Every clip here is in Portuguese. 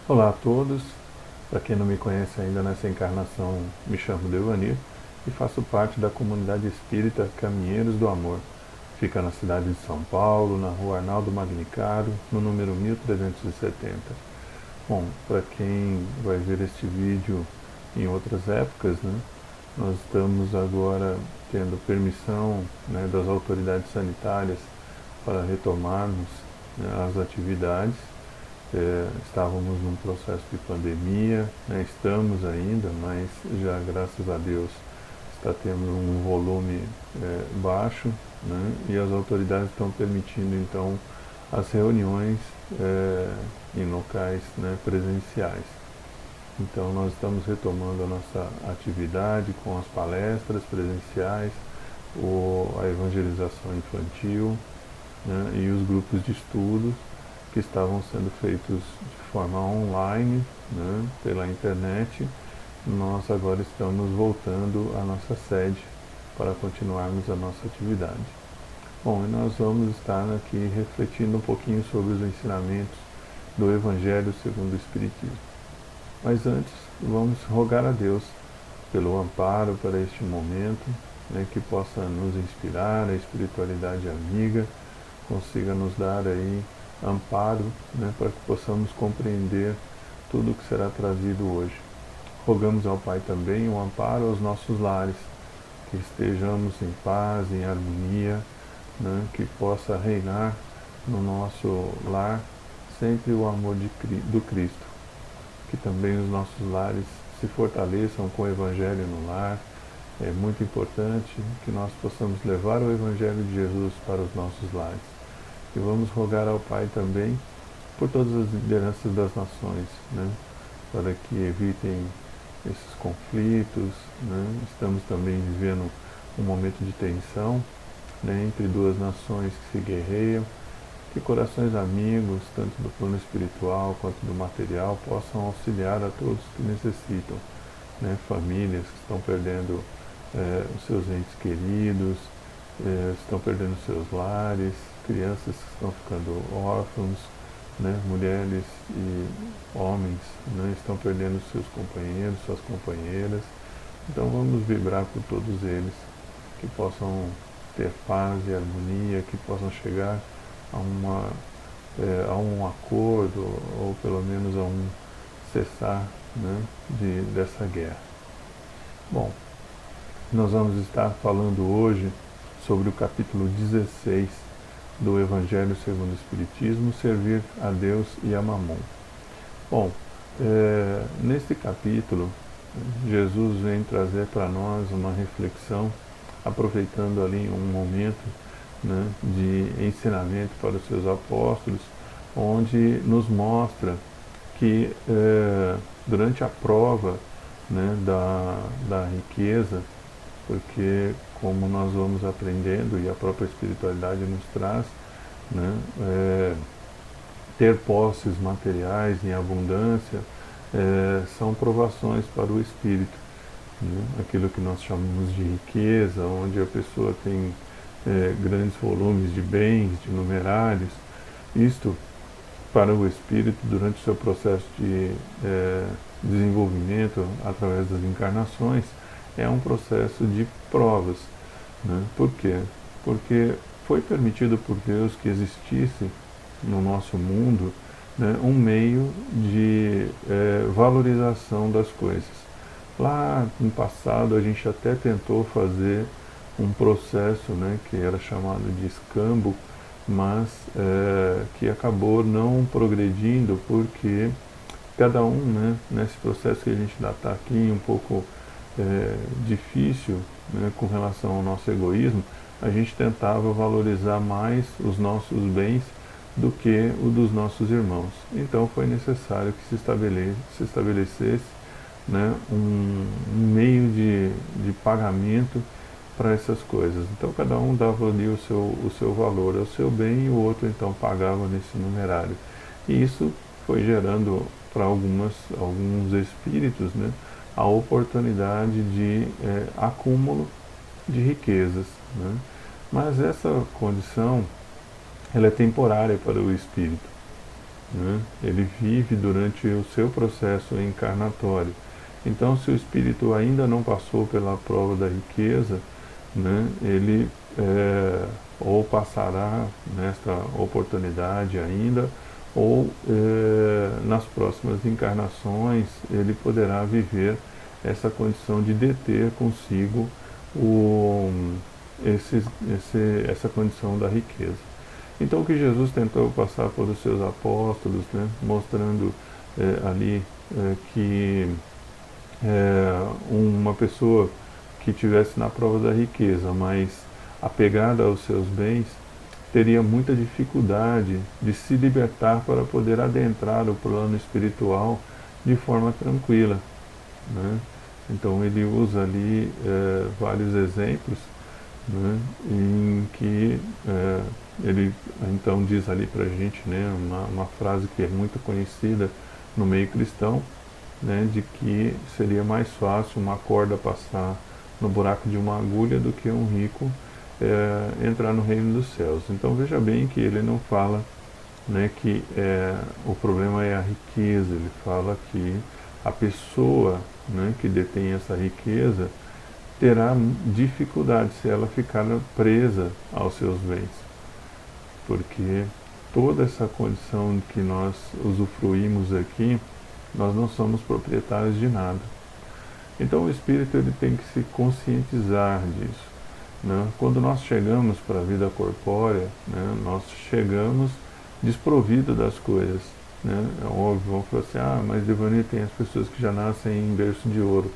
Olá a todos, para quem não me conhece ainda nessa encarnação, me chamo Devanir e faço parte da comunidade espírita Caminheiros do Amor. Fica na cidade de São Paulo, na rua Arnaldo Magnicaro, no número 1370. Bom, para quem vai ver este vídeo em outras épocas, nós estamos agora tendo permissão, das autoridades sanitárias para retomarmos, as atividades. Estávamos num processo de pandemia, estamos ainda, mas já graças a Deus está tendo um volume baixo, e as autoridades estão permitindo então as reuniões em locais, presenciais. Então nós estamos retomando a nossa atividade com as palestras presenciais, a evangelização infantil, e os grupos de estudos que estavam sendo feitos de forma online, pela internet. Nós agora estamos voltando à nossa sede para continuarmos a nossa atividade. Bom, e nós vamos estar aqui refletindo um pouquinho sobre os ensinamentos do Evangelho segundo o Espiritismo. Mas antes, vamos rogar a Deus pelo amparo para este momento, que possa nos inspirar, a espiritualidade amiga, consiga nos dar aí amparo, para que possamos compreender tudo o que será trazido hoje. Rogamos ao Pai também o amparo aos nossos lares, que estejamos em paz, em harmonia, que possa reinar no nosso lar sempre o amor do Cristo, que também os nossos lares se fortaleçam com o Evangelho no lar. É muito importante que nós possamos levar o Evangelho de Jesus para os nossos lares. E vamos rogar ao Pai também por todas as lideranças das nações, para que evitem esses conflitos. Estamos também vivendo um momento de tensão, entre duas nações que se guerreiam. Que corações amigos, tanto do plano espiritual quanto do material, possam auxiliar a todos que necessitam. Famílias que estão perdendo os seus entes queridos, estão perdendo seus lares, crianças que estão ficando órfãos, mulheres e homens, estão perdendo seus companheiros, suas companheiras. Então vamos vibrar por todos eles, que possam ter paz e harmonia, que possam chegar a um acordo, ou pelo menos a um cessar, dessa guerra. Bom, nós vamos estar falando hoje sobre o capítulo 16 do Evangelho segundo o Espiritismo, Servir a Deus e a Mamon. Bom, neste capítulo, Jesus vem trazer para nós uma reflexão, aproveitando ali um momento, de ensinamento para os seus apóstolos, onde nos mostra que durante a prova, da riqueza, porque como nós vamos aprendendo e a própria espiritualidade nos traz, ter posses materiais em abundância são provações para o espírito. Aquilo que nós chamamos de riqueza, onde a pessoa tem grandes volumes de bens, de numerários, isto para o espírito durante o seu processo de desenvolvimento através das encarnações é um processo de provas. Por quê? Porque foi permitido por Deus que existisse no nosso mundo, um meio de valorização das coisas. Lá no passado a gente até tentou fazer um processo, que era chamado de escambo, mas que acabou não progredindo porque cada um, nesse processo que a gente ainda está aqui um pouco difícil, com relação ao nosso egoísmo, a gente tentava valorizar mais os nossos bens do que o dos nossos irmãos. Então foi necessário que se estabelecesse, um meio de pagamento para essas coisas. Então cada um dava ali o seu valor ao seu bem e o outro então pagava nesse numerário. E isso foi gerando para alguns espíritos, a oportunidade de acúmulo de riquezas. Mas essa condição ela é temporária para o espírito. né? Ele vive durante o seu processo encarnatório. Então, se o espírito ainda não passou pela prova da riqueza, né, ele ou passará nesta oportunidade ainda, ou nas próximas encarnações ele poderá viver essa condição de deter consigo o, essa condição da riqueza. Então, o que Jesus tentou passar para os seus apóstolos, né, mostrando ali que uma pessoa que tivesse na prova da riqueza, mas apegada aos seus bens, teria muita dificuldade de se libertar para poder adentrar o plano espiritual de forma tranquila, né? Então ele usa ali vários exemplos, né, em que ele então diz ali para a gente, né, uma frase que é muito conhecida no meio cristão, né, de que seria mais fácil uma corda passar no buraco de uma agulha do que um rico entrar no reino dos céus. Então veja bem que ele não fala, né, que o problema é a riqueza, ele fala que a pessoa, né, que detém essa riqueza terá dificuldade se ela ficar presa aos seus bens, porque toda essa condição que nós usufruímos aqui, nós não somos proprietários de nada. Então o espírito ele tem que se conscientizar disso, né? Quando nós chegamos para a vida corpórea, né, nós chegamos desprovido das coisas, né? É óbvio, vamos falar assim, mas Devani, tem as pessoas que já nascem em berço de ouro.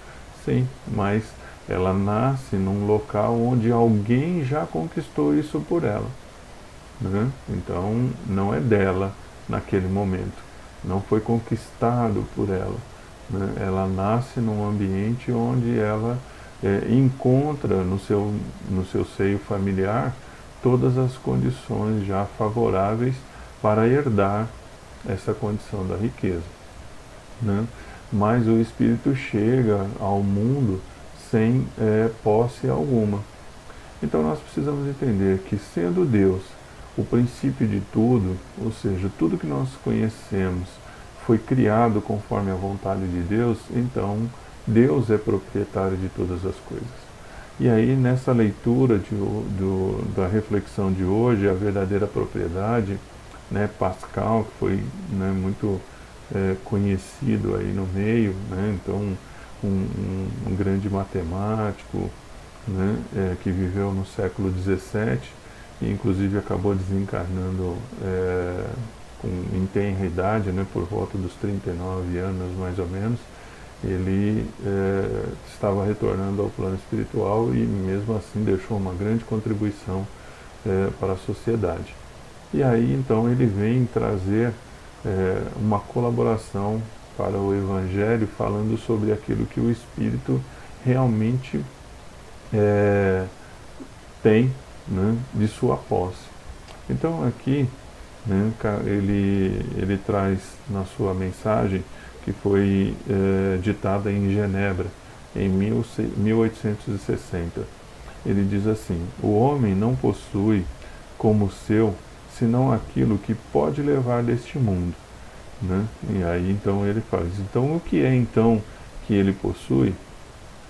Sim, mas ela nasce num local onde alguém já conquistou isso por ela, né? Então não é dela naquele momento, não foi conquistado por ela, né? Ela nasce num ambiente onde ela encontra no seu seio familiar todas as condições já favoráveis para herdar essa condição da riqueza, né? Mas o espírito chega ao mundo sem posse alguma. Então nós precisamos entender que, sendo Deus o princípio de tudo, ou seja, tudo que nós conhecemos foi criado conforme a vontade de Deus, então Deus é proprietário de todas as coisas. E aí, nessa leitura da reflexão de hoje, a verdadeira propriedade, né, Pascal, que foi, né, muito conhecido aí no meio, né, então um grande matemático, né, que viveu no século XVII e inclusive acabou desencarnando em tenra idade, né, por volta dos 39 anos mais ou menos. Ele estava retornando ao plano espiritual e mesmo assim deixou uma grande contribuição para a sociedade. E aí então ele vem trazer uma colaboração para o Evangelho, falando sobre aquilo que o Espírito realmente tem, né, de sua posse. Então aqui, né, ele traz na sua mensagem, que foi ditada em Genebra em 1860. Ele diz assim: o homem não possui como seu senão aquilo que pode levar deste mundo, né? E aí então ele faz, então o que é então que ele possui?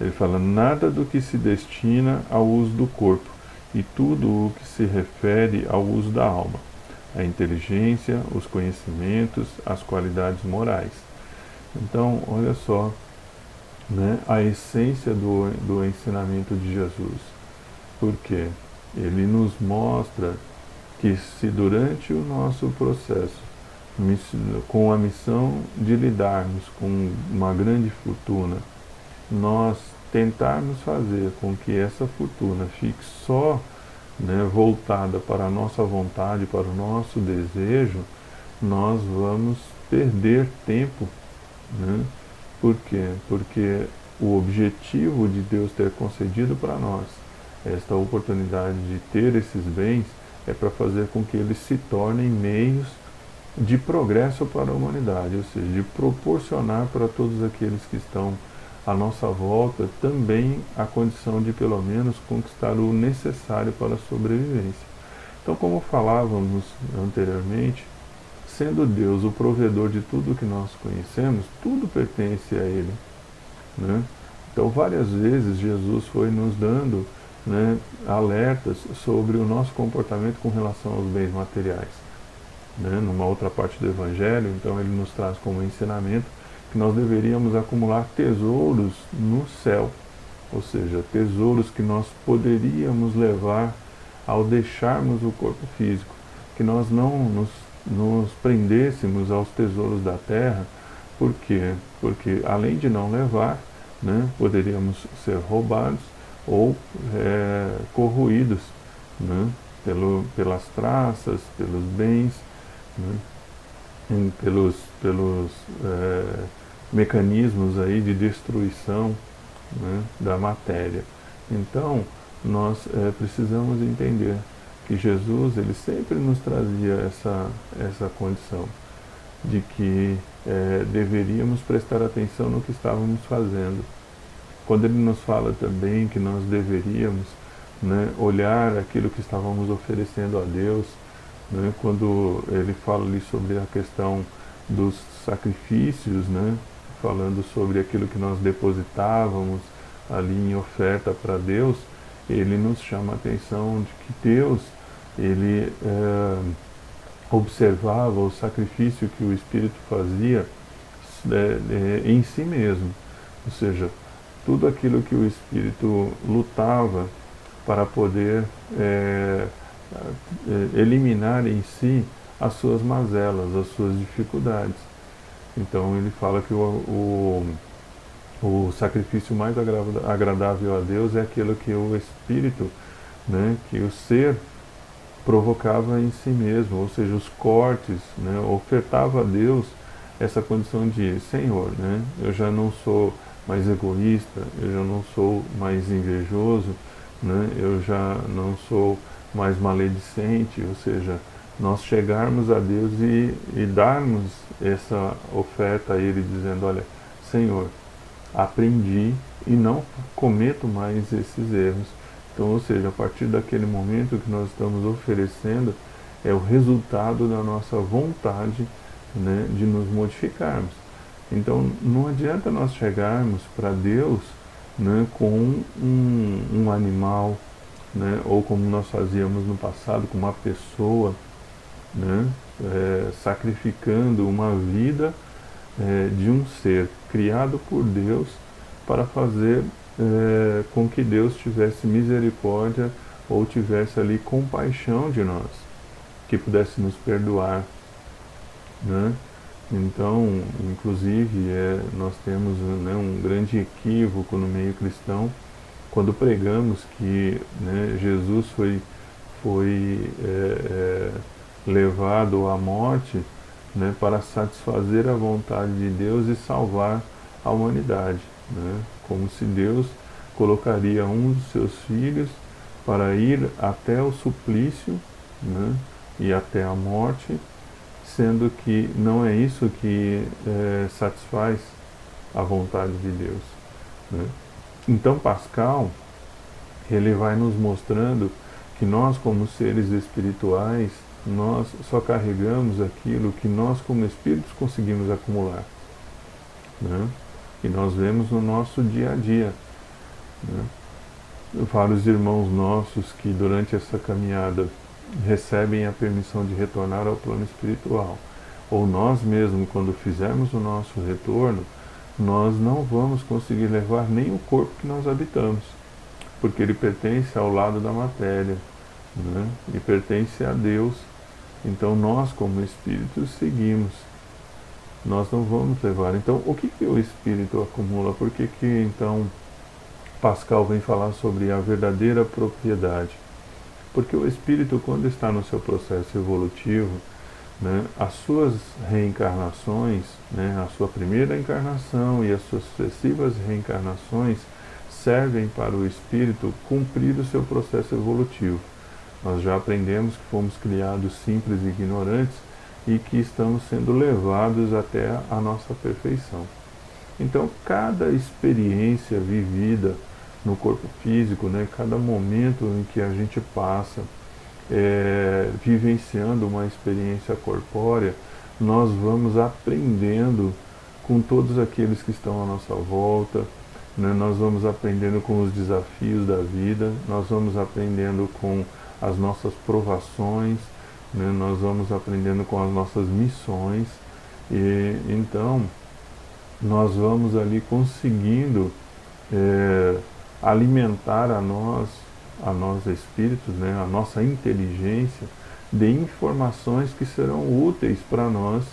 Ele fala, nada do que se destina ao uso do corpo, e tudo o que se refere ao uso da alma, a inteligência, os conhecimentos, as qualidades morais. Então, olha só, né, a essência do ensinamento de Jesus. Porque ele nos mostra que se durante o nosso processo, com a missão de lidarmos com uma grande fortuna, nós tentarmos fazer com que essa fortuna fique só, né, voltada para a nossa vontade, para o nosso desejo, nós vamos perder tempo, né? Por quê? Porque o objetivo de Deus ter concedido para nós esta oportunidade de ter esses bens é para fazer com que eles se tornem meios de progresso para a humanidade, ou seja, de proporcionar para todos aqueles que estão à nossa volta também a condição de pelo menos conquistar o necessário para a sobrevivência. Então, como falávamos anteriormente, sendo Deus o provedor de tudo que nós conhecemos, tudo pertence a Ele, né? Então, várias vezes Jesus foi nos dando, né, alertas sobre o nosso comportamento com relação aos bens materiais, né? Numa outra parte do Evangelho, então ele nos traz como ensinamento que nós deveríamos acumular tesouros no céu, ou seja, tesouros que nós poderíamos levar ao deixarmos o corpo físico, que nós não nos prendêssemos aos tesouros da terra. Por quê? Porque além de não levar, né, poderíamos ser roubados ou corroídos, né, pelas traças, pelos bens, né, pelos mecanismos aí de destruição, né, da matéria. Então, nós precisamos entender que Jesus, ele sempre nos trazia essa condição de que deveríamos prestar atenção no que estávamos fazendo. Quando ele nos fala também que nós deveríamos, né, olhar aquilo que estávamos oferecendo a Deus, né, quando ele fala ali sobre a questão dos sacrifícios, né, falando sobre aquilo que nós depositávamos ali em oferta para Deus, ele nos chama a atenção de que Deus, ele observava o sacrifício que o Espírito fazia em si mesmo, ou seja, tudo aquilo que o Espírito lutava para poder eliminar em si as suas mazelas, as suas dificuldades. Então ele fala que o sacrifício mais agradável a Deus é aquilo que o Espírito, né, que o ser provocava em si mesmo, ou seja, os cortes, né, ofertava a Deus essa condição de Senhor, né, eu já não sou mais egoísta, eu já não sou mais invejoso, né, eu já não sou mais maledicente, ou seja, nós chegarmos a Deus e darmos essa oferta a Ele, dizendo, olha, Senhor, aprendi e não cometo mais esses erros. Então, ou seja, a partir daquele momento que nós estamos oferecendo, é o resultado da nossa vontade, né, de nos modificarmos. Então, não adianta nós chegarmos para Deus, né, com um animal, né, ou como nós fazíamos no passado, com uma pessoa, né, sacrificando uma vida de um ser criado por Deus para fazer com que Deus tivesse misericórdia ou tivesse ali compaixão de nós, que pudesse nos perdoar, né? Então, inclusive, nós temos, né, um grande equívoco no meio cristão quando pregamos que, né, Jesus foi levado à morte, né, para satisfazer a vontade de Deus e salvar a humanidade, né? Como se Deus colocaria um dos seus filhos para ir até o suplício, né, e até a morte, sendo que não é isso que satisfaz a vontade de Deus, né? Então Pascal, ele vai nos mostrando que nós, como seres espirituais, nós só carregamos aquilo que nós, como espíritos, conseguimos acumular, né? E nós vemos no nosso dia a dia, né? Vários irmãos nossos que durante essa caminhada recebem a permissão de retornar ao plano espiritual, ou nós mesmos, quando fizermos o nosso retorno, nós não vamos conseguir levar nem o corpo que nós habitamos, porque ele pertence ao lado da matéria, né? E pertence a Deus. Então nós, como espíritos, seguimos. Nós não vamos levar. Então, o que o espírito acumula? Por que então Pascal vem falar sobre a verdadeira propriedade? Porque o espírito, quando está no seu processo evolutivo, né, as suas reencarnações, né, a sua primeira encarnação e as suas sucessivas reencarnações servem para o espírito cumprir o seu processo evolutivo. Nós já aprendemos que fomos criados simples e ignorantes e que estamos sendo levados até a nossa perfeição. Então, cada experiência vivida no corpo físico, né, cada momento em que a gente passa vivenciando uma experiência corpórea, nós vamos aprendendo com todos aqueles que estão à nossa volta, né? Nós vamos aprendendo com os desafios da vida, nós vamos aprendendo com as nossas provações, né? Nós vamos aprendendo com as nossas missões, e então nós vamos ali conseguindo é, alimentar a nós espíritos, né? A nossa inteligência de informações que serão úteis para nós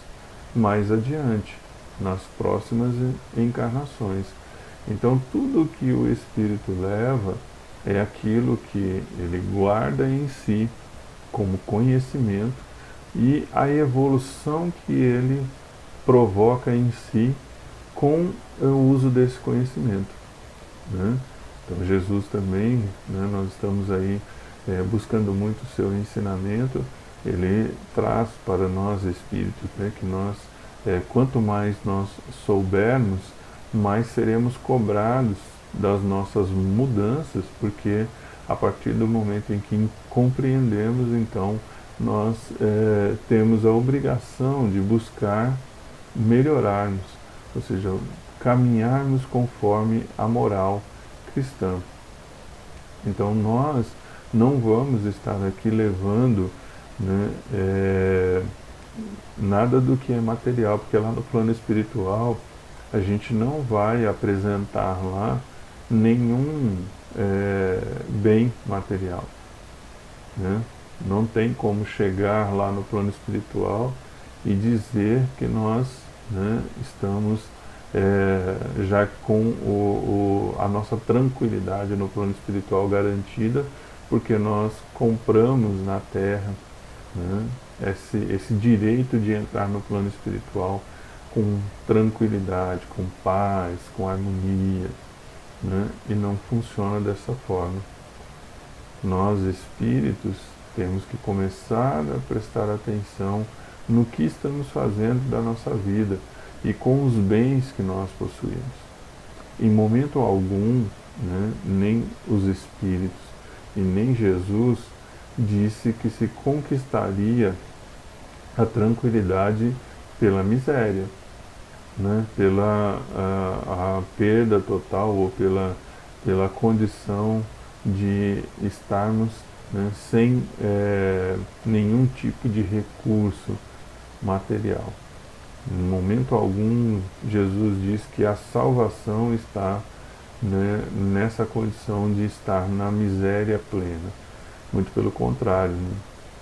mais adiante, nas próximas encarnações. Então, tudo que o espírito leva é aquilo que ele guarda em si como conhecimento e a evolução que ele provoca em si com o uso desse conhecimento, né? Então, Jesus também, né, nós estamos aí buscando muito o seu ensinamento. Ele traz para nós espíritos, né, que nós, quanto mais nós soubermos, mais seremos cobrados das nossas mudanças, porque a partir do momento em que compreendemos, então nós temos a obrigação de buscar melhorarmos, ou seja, caminharmos conforme a moral cristã. Então nós não vamos estar aqui levando, né, nada do que é material, porque lá no plano espiritual a gente não vai apresentar lá nenhum bem material, né? Não tem como chegar lá no plano espiritual e dizer que nós, né, estamos já com a nossa tranquilidade no plano espiritual garantida, porque nós compramos na Terra, né, esse direito de entrar no plano espiritual com tranquilidade, com paz, com harmonia, né, e não funciona dessa forma. Nós, espíritos, temos que começar a prestar atenção no que estamos fazendo da nossa vida e com os bens que nós possuímos. Em momento algum, né, nem os espíritos e nem Jesus disse que se conquistaria a tranquilidade pela miséria, né, pela a perda total ou pela condição de estarmos, né, sem nenhum tipo de recurso material. Em momento algum, Jesus diz que a salvação está, né, nessa condição de estar na miséria plena. Muito pelo contrário, né?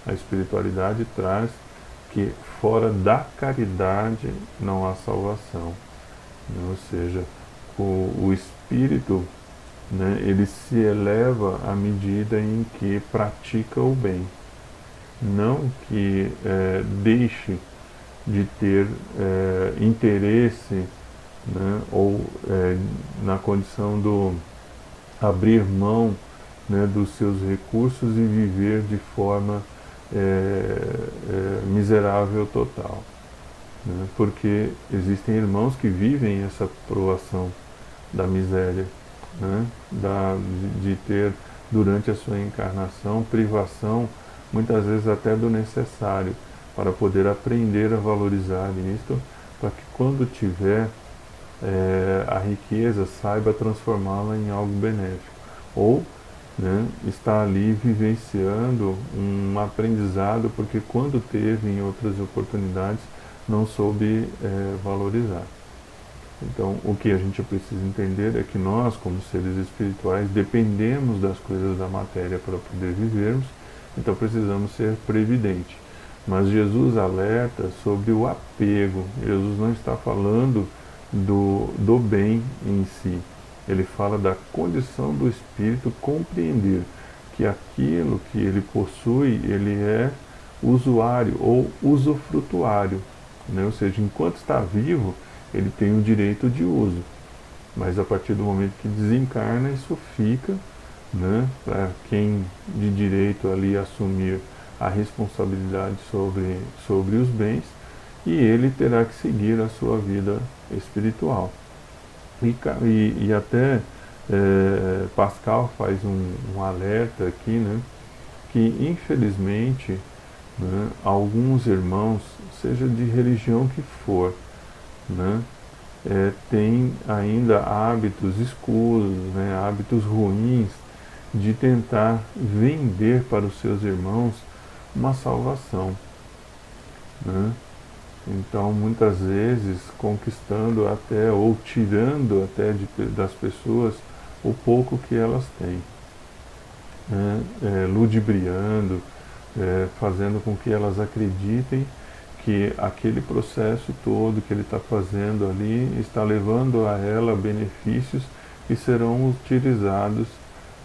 A espiritualidade traz que fora da caridade não há salvação, né? Ou seja, o espírito, né, ele se eleva à medida em que pratica o bem, não que deixe de ter interesse, né, ou na condição do abrir mão, né, dos seus recursos e viver de forma miserável total, né, porque existem irmãos que vivem essa provação da miséria, né, de ter durante a sua encarnação privação, muitas vezes até do necessário, para poder aprender a valorizar isto, para que quando tiver a riqueza saiba transformá-la em algo benéfico. Ou, né, está ali vivenciando um aprendizado, porque quando teve em outras oportunidades não soube valorizar. Então, o que a gente precisa entender é que nós, como seres espirituais, dependemos das coisas da matéria para poder vivermos, então precisamos ser previdentes. Mas Jesus alerta sobre o apego. Jesus não está falando do bem em si. Ele fala da condição do espírito compreender que aquilo que ele possui, ele é usuário ou usufrutuário, né? Ou seja, enquanto está vivo, ele tem o direito de uso. Mas a partir do momento que desencarna, isso fica, né, para quem de direito ali assumir a responsabilidade sobre os bens, e ele terá que seguir a sua vida espiritual. E até Pascal faz um alerta aqui, né, que infelizmente né? Alguns irmãos, seja de religião que for, né? Têm ainda hábitos escusos, né? Hábitos ruins de tentar vender para os seus irmãos uma salvação, né? Então, muitas vezes, conquistando até ou tirando até das pessoas o pouco que elas têm, né? Ludibriando, fazendo com que elas acreditem que aquele processo todo que ele está fazendo ali está levando a ela benefícios que serão utilizados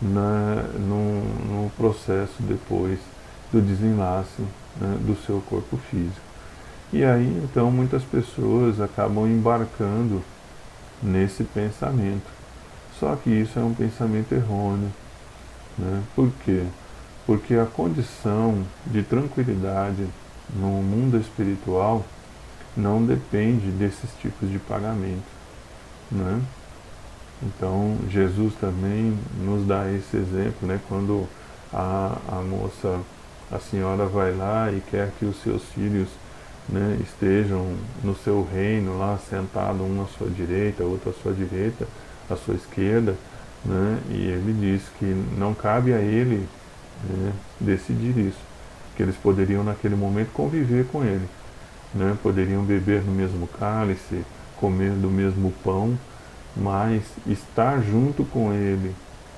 no processo depois do desenlace, né, do seu corpo físico. E aí então muitas pessoas acabam embarcando nesse pensamento. Só que isso é um pensamento errôneo, né? Por quê? Porque a condição de tranquilidade no mundo espiritual não depende desses tipos de pagamento, né? Então Jesus também nos dá esse exemplo, né? Quando a moça, a senhora vai lá e quer que os seus filhos, né, estejam no seu reino lá sentado, um à sua direita, outro à sua direita, à sua esquerda, né? E ele diz que não cabe a ele, né, decidir isso, que eles poderiam naquele momento conviver com ele, né? Poderiam beber no mesmo cálice, comer do mesmo pão, mas estar junto com ele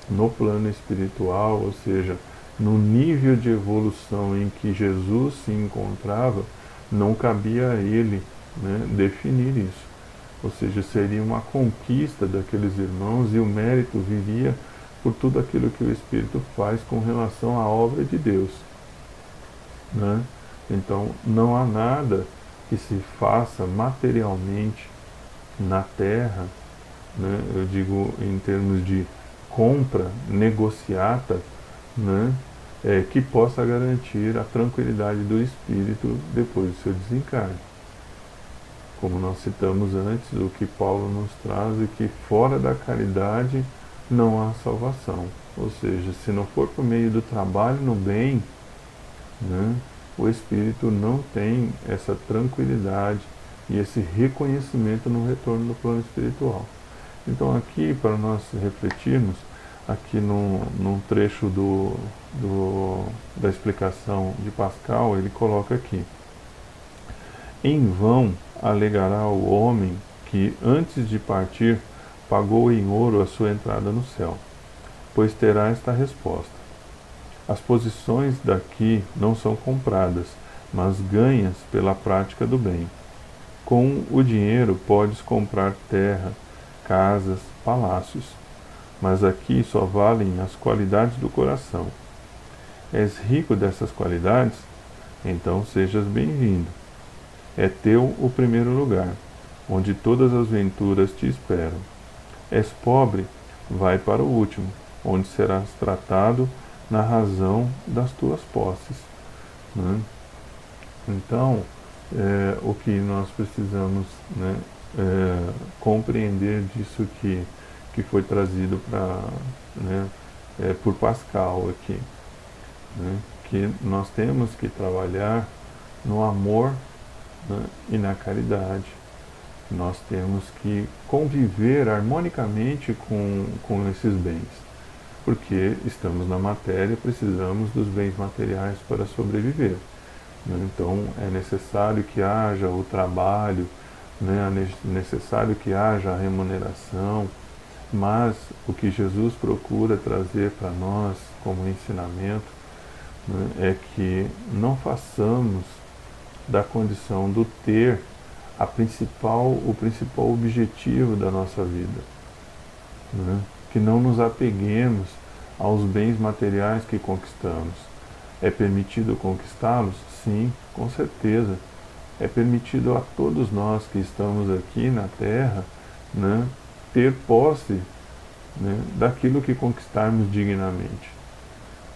no plano espiritual, ou seja, no nível de evolução em que Jesus se encontrava, não cabia a ele, né, definir isso. Ou seja, seria uma conquista daqueles irmãos e o mérito viria por tudo aquilo que o Espírito faz com relação à obra de Deus, né? Então, não há nada que se faça materialmente na terra, né? Eu digo em termos de compra negociata, né? Que possa garantir a tranquilidade do espírito depois do seu desencarne. Como nós citamos antes, o que Paulo nos traz é que fora da caridade não há salvação. Ou seja, se não for por meio do trabalho no bem, né, o espírito não tem essa tranquilidade e esse reconhecimento no retorno do plano espiritual. Então aqui, para nós refletirmos, aqui num trecho da explicação de Pascal, ele coloca aqui: em vão alegará o homem que, antes de partir, pagou em ouro a sua entrada no céu, pois terá esta resposta: as posições daqui não são compradas, mas ganhas pela prática do bem. Com o dinheiro podes comprar terra, casas, palácios, mas aqui só valem as qualidades do coração. És rico dessas qualidades? Então sejas bem-vindo. É teu o primeiro lugar, onde todas as venturas te esperam. És pobre? Vai para o último, onde serás tratado na razão das tuas posses, né? Então, o que nós precisamos, né, compreender disso que foi trazido né, por Pascal aqui, né, que nós temos que trabalhar no amor, né, e na caridade. Nós temos que conviver harmonicamente com esses bens, porque estamos na matéria, precisamos dos bens materiais para sobreviver, né? Então é necessário que haja o trabalho, né? É necessário que haja a remuneração, mas o que Jesus procura trazer para nós como ensinamento, né, é que não façamos da condição do ter o principal objetivo da nossa vida, né? Que não nos apeguemos aos bens materiais que conquistamos. É permitido conquistá-los? Sim, com certeza. É permitido a todos nós que estamos aqui na Terra, né, ter posse, né, daquilo que conquistarmos dignamente.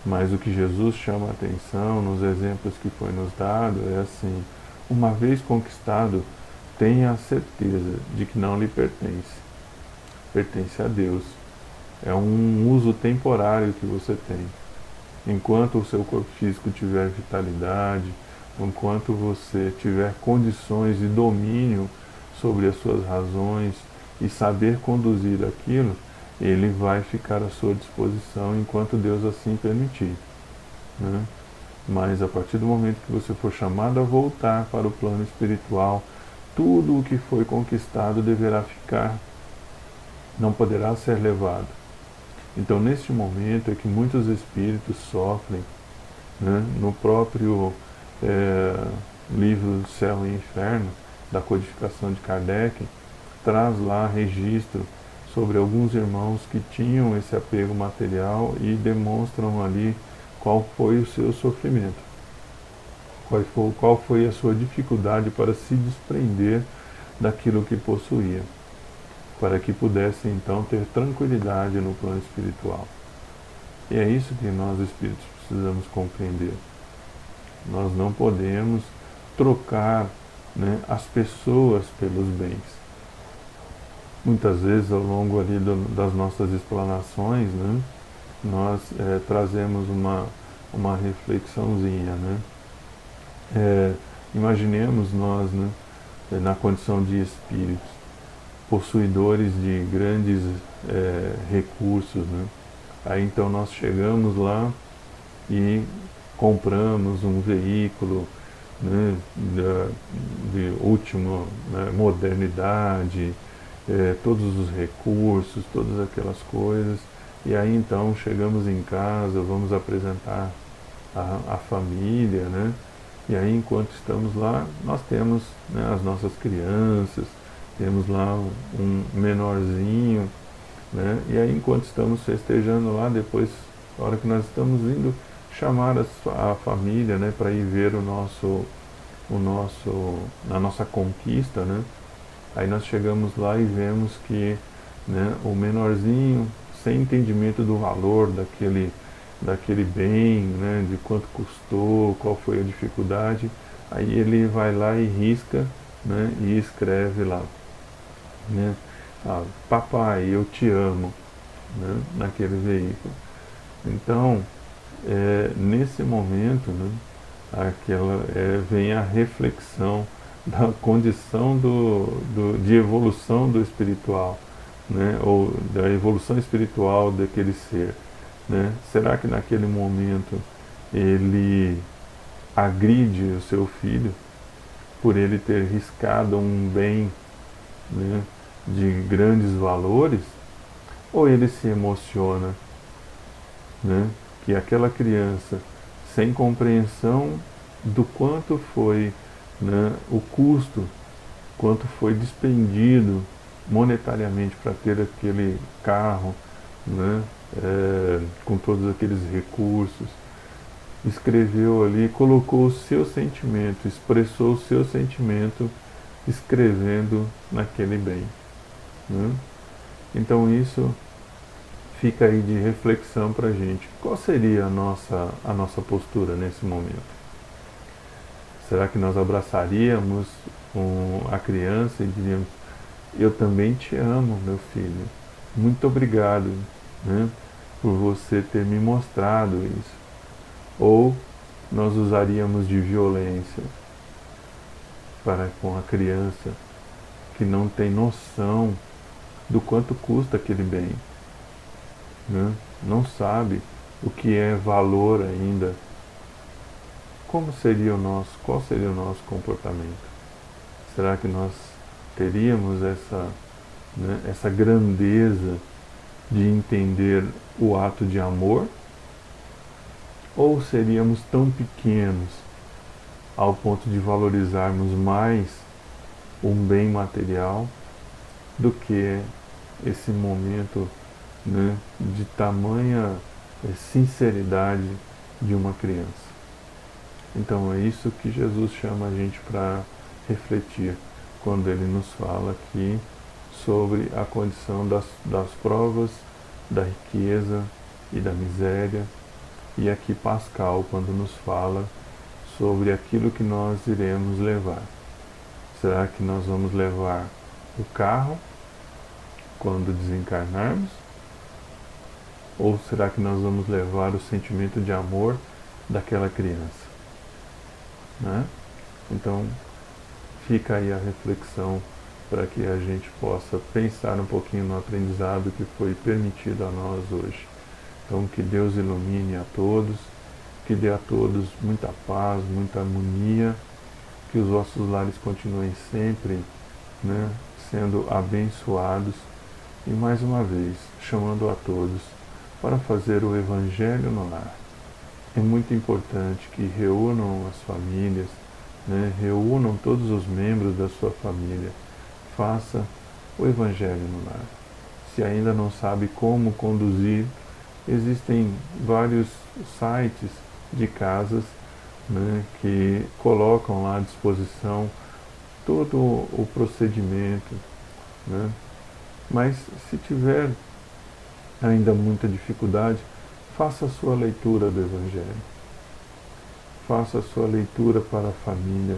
Mas o que Jesus chama a atenção nos exemplos que foi nos dado é assim: uma vez conquistado, tenha a certeza de que não lhe pertence. Pertence a Deus. É um uso temporário que você tem. Enquanto o seu corpo físico tiver vitalidade, enquanto você tiver condições de domínio sobre as suas razões e saber conduzir aquilo, ele vai ficar à sua disposição enquanto Deus assim permitir, né? Mas a partir do momento que você for chamado a voltar para o plano espiritual, tudo o que foi conquistado deverá ficar, não poderá ser levado. Então, neste momento é que muitos espíritos sofrem, né? No próprio livro Céu e Inferno, da codificação de Kardec, traz lá registro sobre alguns irmãos que tinham esse apego material e demonstram ali qual foi o seu sofrimento, qual foi a sua dificuldade para se desprender daquilo que possuía, para que pudesse então ter tranquilidade no plano espiritual. E é isso que nós espíritos precisamos compreender. Nós não podemos trocar, né, as pessoas pelos bens. Muitas vezes ao longo ali das nossas explanações, né, nós trazemos uma reflexãozinha, né? Imaginemos nós, né, na condição de espíritos, possuidores de grandes recursos, né? Aí então nós chegamos lá e compramos um veículo, né, de última, né, modernidade, todos os recursos, todas aquelas coisas, e aí então chegamos em casa, vamos apresentar a família, né? E aí enquanto estamos lá, nós temos, né, as nossas crianças, temos lá um menorzinho, né? E aí enquanto estamos festejando lá, depois, na hora que nós estamos indo chamar a família, né, para ir ver a nossa conquista, né? Aí nós chegamos lá e vemos que, né, o menorzinho, sem entendimento do valor daquele bem, né, de quanto custou, qual foi a dificuldade, aí ele vai lá e risca, né, e escreve lá, né, papai, eu te amo, né, naquele veículo. Então, nesse momento, né, vem a reflexão da condição de evolução do espiritual, né, ou da evolução espiritual daquele ser, né? Será que naquele momento ele agride o seu filho por ele ter riscado um bem, né, de grandes valores, ou ele se emociona, né, que aquela criança, sem compreensão do quanto foi, né, o custo, quanto foi despendido monetariamente para ter aquele carro, né, com todos aqueles recursos, escreveu ali, colocou o seu sentimento, expressou o seu sentimento escrevendo naquele bem, né? Então isso fica aí de reflexão para a gente. Qual seria a nossa postura nesse momento? Será que nós abraçaríamos a criança e diríamos: eu também te amo, meu filho, muito obrigado, né, por você ter me mostrado isso? Ou nós usaríamos de violência para com a criança que não tem noção do quanto custa aquele bem, né? Não sabe o que é valor ainda? Qual seria o nosso comportamento? Será que nós teríamos essa grandeza de entender o ato de amor? Ou seríamos tão pequenos ao ponto de valorizarmos mais um bem material do que esse momento, né, de tamanha sinceridade de uma criança? Então é isso que Jesus chama a gente para refletir quando ele nos fala aqui sobre a condição das provas, da riqueza e da miséria. E aqui Pascal, quando nos fala sobre aquilo que nós iremos levar. Será que nós vamos levar o carro quando desencarnarmos? Ou será que nós vamos levar o sentimento de amor daquela criança? né? Então, fica aí a reflexão para que a gente possa pensar um pouquinho no aprendizado que foi permitido a nós hoje. Então, que Deus ilumine a todos, que dê a todos muita paz, muita harmonia, que os vossos lares continuem sempre, né, sendo abençoados e, mais uma vez, chamando a todos para fazer o Evangelho no lar. É muito importante que reúnam as famílias, né, reúnam todos os membros da sua família, faça o Evangelho no lar. Se ainda não sabe como conduzir, existem vários sites de casas, né, que colocam lá à disposição todo o procedimento, né? Mas se tiver ainda muita dificuldade, faça a sua leitura do Evangelho. Faça a sua leitura para a família.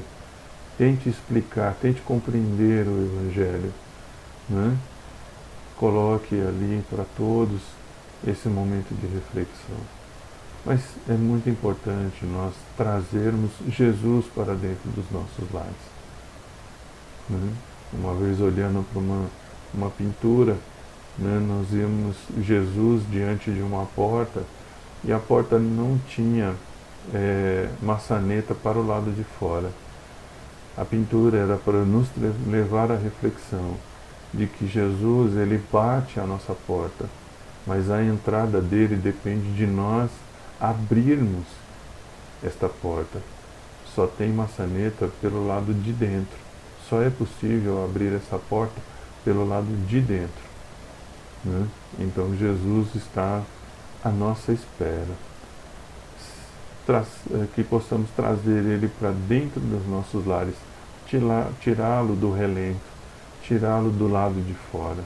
Tente explicar, tente compreender o Evangelho, né? Coloque ali para todos esse momento de reflexão. Mas é muito importante nós trazermos Jesus para dentro dos nossos lares, né? Uma vez olhando para uma pintura, né, nós vimos Jesus diante de uma porta e a porta não tinha maçaneta para o lado de fora. A pintura era para nos levar à reflexão de que Jesus, ele bate a nossa porta, mas a entrada dele depende de nós abrirmos esta porta. Só tem maçaneta pelo lado de dentro. Só é possível abrir essa porta pelo lado de dentro, né? Então Jesus está à nossa espera. Que possamos trazer ele para dentro dos nossos lares, tirá-lo do relento, tirá-lo do lado de fora,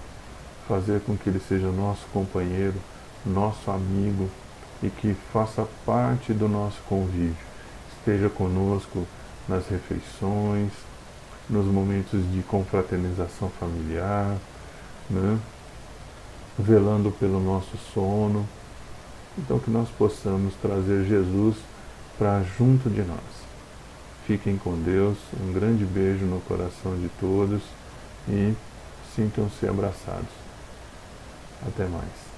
fazer com que ele seja nosso companheiro, nosso amigo e que faça parte do nosso convívio. Esteja conosco nas refeições, nos momentos de confraternização familiar, né? Velando pelo nosso sono. Então que nós possamos trazer Jesus para junto de nós. Fiquem com Deus, um grande beijo no coração de todos e sintam-se abraçados. Até mais.